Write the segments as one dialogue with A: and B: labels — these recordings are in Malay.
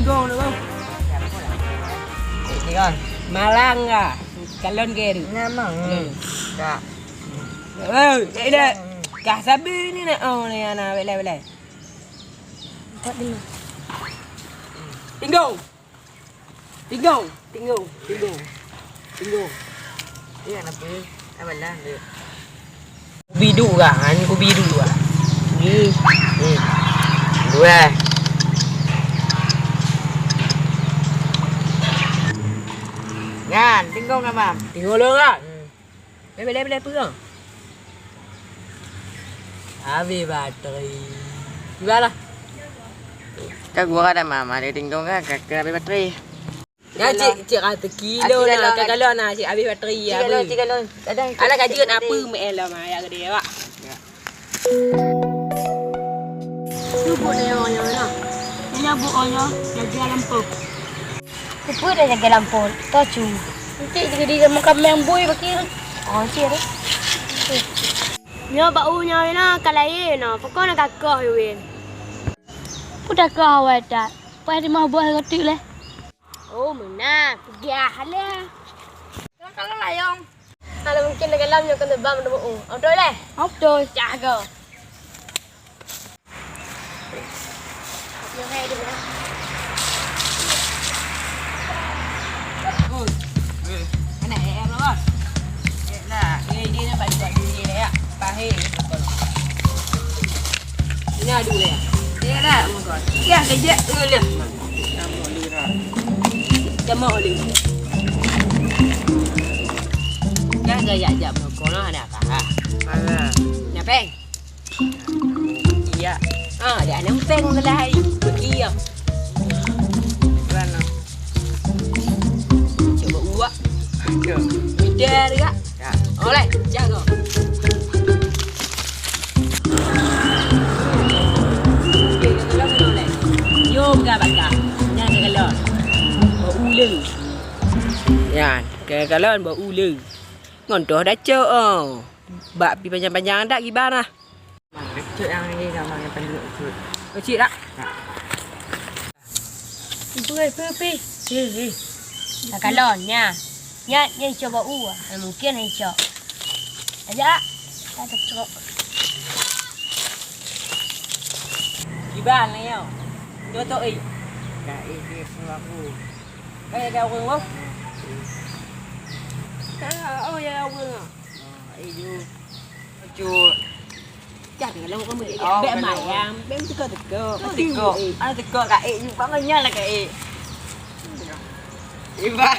A: tinggal tu bang.
B: Ini kan.
A: Malang ah. Kalon ke tu.
B: Namang. Tak.
A: Oh, dah. Kah sabi ni nak ni ana belai.
C: 45.
A: Tinggal.
B: Iya kenapa? Apalah dia. Bidu kan, ku bidu ah. Ni. Dua. Yan, tinggal kan, Mam?
A: Tinggal lo kan. Belai perang. Habis bateri. Gimana?
B: Kak gua ada Mam, ada tinggal kan kakak habis bateri.
A: Ya cik kata kilo nak kalau nak cik habis bateri ya.
B: 3 lon. Ada.
A: Anak kaji kan apa mel lah mak ke dia pak.
C: Lubuk dah yang nak. Ini lubuk orang jaga lampu.
D: Kupur dah jaga lampu. Tocu.
C: Nanti jadi makan yang boy bakir.
D: Oh, cik dah.
C: Nya baunya na kalai na. Pokok nak kakak win. Udah kau ada. Pai di mah buah roti leh. Oh, mana? Pergi lah.
D: Kalau layong.
C: Kalau mungkin dengan lamnya kan terbang dah bohong. Betul leh?
D: Betul.
C: Jaga. Yang hai dia.
A: Anak em lo kan. Nah, dia nak buat diri dia ya. Pahit. Ini ada dia. Dia dah mungkin. Ya, kerja dulu. Jamu dia. Kan gaya jam kau nak ada apa?
B: Mana?
A: Nyapeng.
B: Iya.
A: Dia nak peng lagi. Iya.
B: Mana?
A: Coba uak.
B: Yo.
A: Mida dia.
B: Ya.
A: Oleh, jaga. Yoga bakar. Jangan galon. Bau ulu. Yan, galon bau ulu. Ngontoh dah cok oh. Bak pi panjang-panjang dak gimana?
B: Cuk yang ni sama yang pendek cuk.
A: Kecil tak?
C: Pi.
D: Tak kalon nya. Nya coba mungkin ni cok. Aja. Tak cok.
A: Gimana yo? Dua tu
B: Kak ini aku.
A: Kayak kau ngomong. Oh ya ngomong.
B: Itu. Cuk.
A: Jadi kalau kamu bek mayam, bek teka.
B: Teko. Ada teko kak ni bangunnya lah kak. Iba.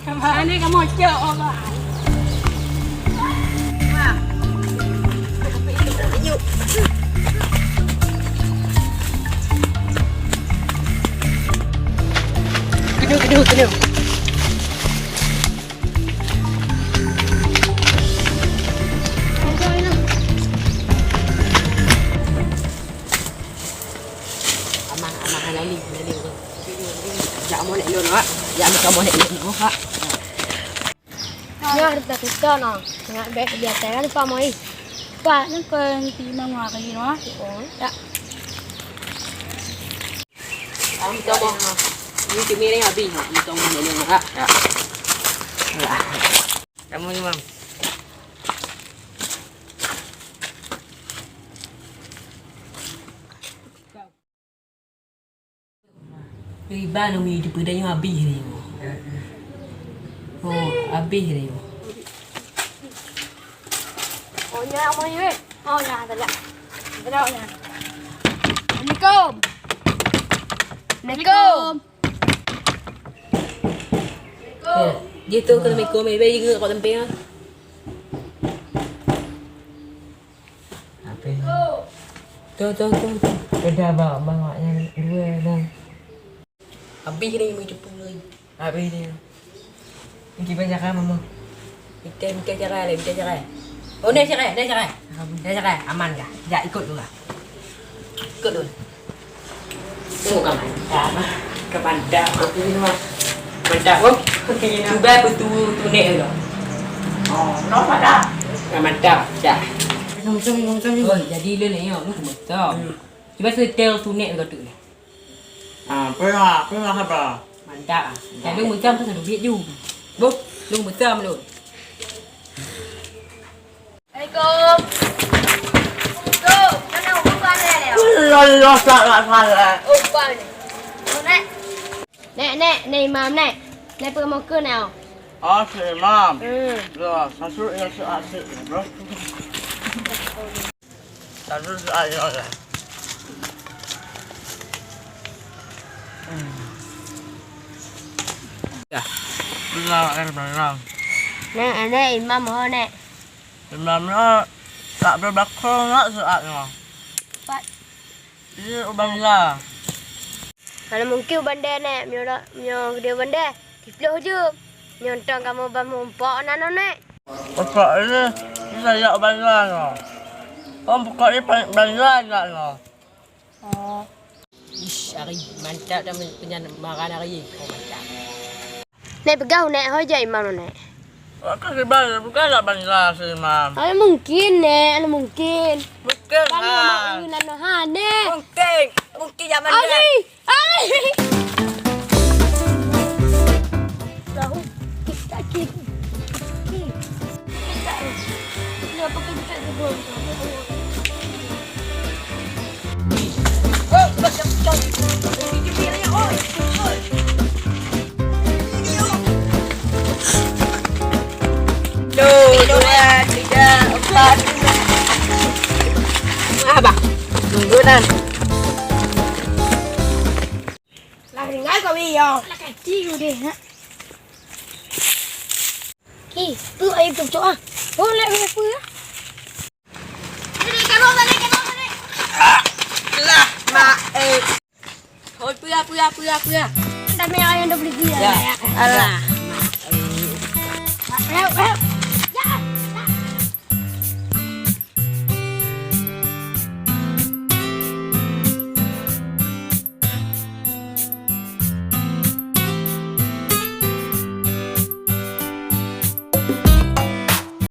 C: Kemana ni kamu cok orang?
A: Kedua. Amang lali. Jak mau nak lon ah. Jak mau nak lon ah.
C: Ya, kita na. Nak bek dia tak ada mai. Pak nak ke mang ngah ke no. Oh, tak.
A: Am coba. Ini cumi ni habis. Ini tong nak lon ah.
B: Ya. Kamu ni mam.
A: Riba nak mi jumpa dia habis ni. Oh, habis ni.
C: Oh, nya mai weh. Oh, nya tak ada. Ada nya. Assalamualaikum. Assalamualaikum.
A: Dia tu kena mikir mai bayi ke kat tempat ah.
B: Apa ni?
A: Tu.
B: Dah bawanya dua dah.
A: Habis ni mi jumpa lagi.
B: Habis ni. Ini banyak kan mama?
A: Kita cerai. Oh, ni cerai. Aman kah? Ya ikut dulu. Ikut dulu. Tunggu kan. Ke bandar. Ini mah. Bandar. Cuba betul tunek dulu.
B: Oh, kenapa dah?
A: Mantap. Dah.
B: Ngomong.
A: Oh, jadi lu ni yo, lu betul. Cuba setel tunek kau tu ni.
B: Pernah apa?
A: Mantap ah. Jangan lu macam tu satu biat ju. Bu, lu macam lu.
C: Assalamualaikum. Tuh, mana uban ni?
B: Allah salah.
C: Uban ni. Oh, Nek. Nek, ni Imam Nek. Nek pergi mau ke nào?
B: Asyik mam.
C: Hmm.
B: Dah, sasur yang asyik bro. Sasur ayo.
A: Ya.
B: Benar.
C: Nek, ada Imam ho Nek.
B: Imamnya tak berbakar nak saatnya.
C: Pak.
B: Ini ubang lah.
C: Kalau mungkin uban dia Nek, myo dia uban dia. Diploh je. Nyontong kamu ban mumpok nano Nek.
B: Pokok ini saya ubang lah. Om pokok ini bangla lah.
C: Oh.
A: Ish, hari mantap dah punya makan hari. Oh mantap.
C: Nek pegau Nek ho je Imam Nek.
B: Kan sebab bukan nak bangla si Imam.
C: Ada mungkin Nek, ada mungkin.
B: Bukan
C: Kan
B: lah.
C: mau nano ha Nek.
A: Mungkin zaman
C: Ai! Ai! Tahu kita kita. Kenapa kita sebelum
A: Tiga, empat. Apa? Tunggu dan.
C: Lagi ngai kau biar. Lagi ciu deh. Ki, tu air tu cok ah. Boleh apa ya? Ini kamu balik.
A: Lah, mak Thôi puya.
C: Dah mai ayam dah beli dia.
A: Ya. Alah.
C: Help.